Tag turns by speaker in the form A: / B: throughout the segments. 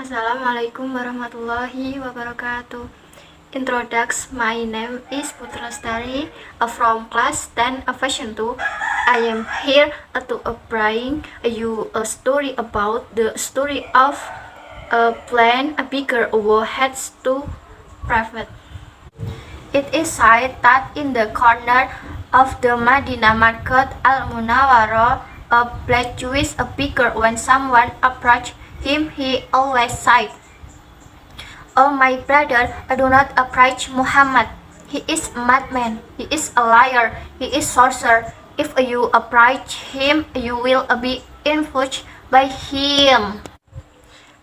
A: Assalamualaikum warahmatullahi wabarakatuh. Introduction. My name is Putra Lestari from class 10 Fashion 2. I am here to bring you a story about the story of a plane a bigger heads to private. It is said that in the corner of the Madinah market Al-Munawwarah, a black Jewish speaker, when someone approached him, he always said, "Oh, my brother, do not approach Muhammad. He is a madman. He is a liar. He is sorcerer. If you approach him, you will be influenced by him."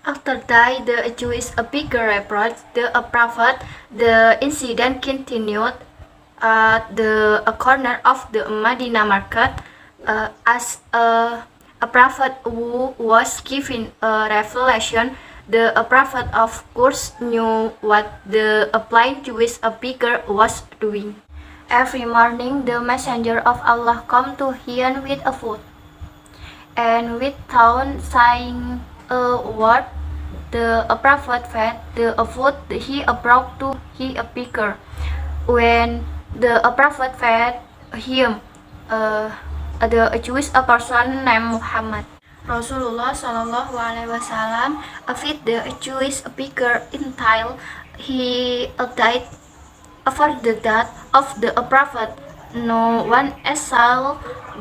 A: After that, the Jewish speaker approached the prophet. The incident continued at the corner of the Madinah market as a prophet who was given a revelation. The prophet of course knew what the blind Jewish speaker was doing. Every morning the messenger of Allah come to him with a food, and without saying a word, the prophet fed the food he brought to his speaker. When the prophet fed him, the Jewish person named Muhammad, Rasulullah Shallallahu Alaihi Wasallam fed the Jewish speaker until he died. After the death of the prophet, no one else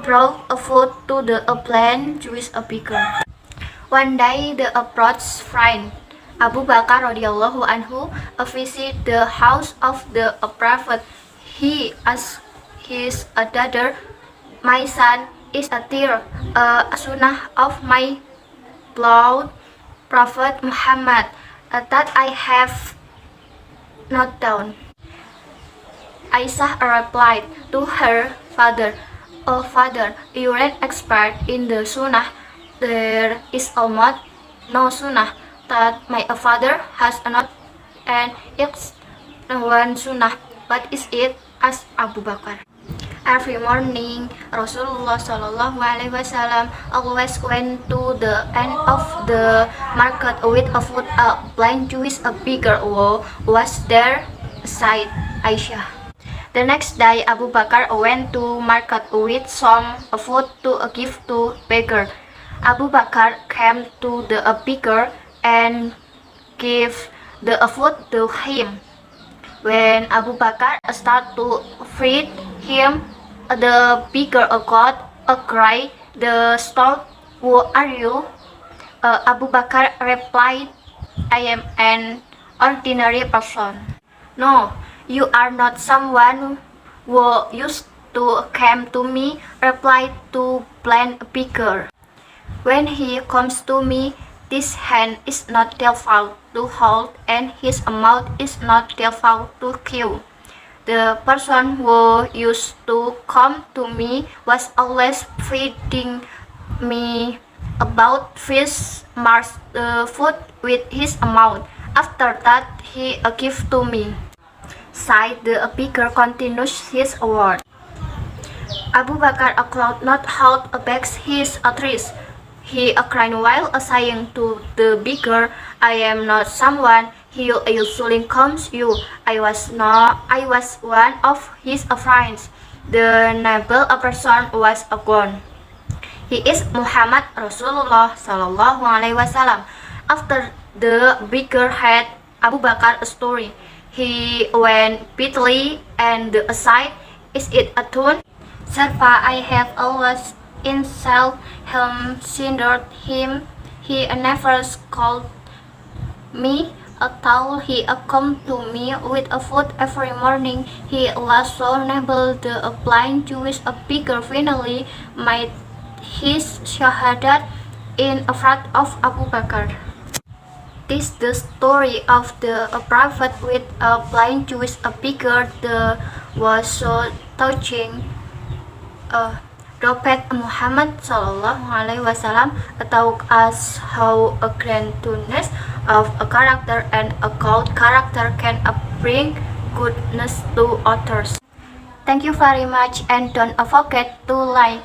A: brought food to the plain Jewish speaker. One day, the approached friend Abu Bakar radhiyallahu anhu visited the house of the prophet. He asked his daughter, "My son is a tear, a sunnah of my beloved Prophet Muhammad that I have not done." Aisyah replied to her father, "Oh father, you are an expert in the sunnah. There is almost no sunnah that my father has not, and it's one sunnah. What is it?" asked Abu Bakar. Every morning, Rasulullah Shallallahu Alaihi Wasallam always went to the end of the market with a food. A blind Jewish beggar was there, said Aisyah. The next day, Abu Bakar went to market with some food to give to beggar. Abu Bakar came to the beggar and gave the food to him. When Abu Bakar started to feed him, the beggar got a cry. The stone, "Who are you?" Abu Bakar replied, "I am an ordinary person." "No, you are not someone who used to come to me," replied the blind beggar. "When he comes to me, this hand is not difficult to hold, and his mouth is not difficult to kill. The person who used to come to me was always feeding me about fish marks food with his mouth. After that, he gave to me." Said the beggar continues his word. Abu Bakar could not hold back his thirst. He cried while saying to the beggar, "I am not someone he usually comes you. I was one of his friends." The noble person was gone. "He is Muhammad Rasulullah Sallallahu Alaihi Wasallam." After the beggar had Abu Bakar's story, he went bitterly and said, "Is it a tune? Sarfa, I have always insulted him, slandered him. He never scolded me at all. He come to me with a food every morning. He was so noble." The blind Jewish beggar finally made his shahadat in front of Abu Bakar. This is the story of the prophet with a blind Jewish beggar. The was so touching. Prophet Muhammad Sallallahu Alaihi Wasallam taught us how a grandness of a character and a good character can bring goodness to others. Thank you very much, and don't forget to like.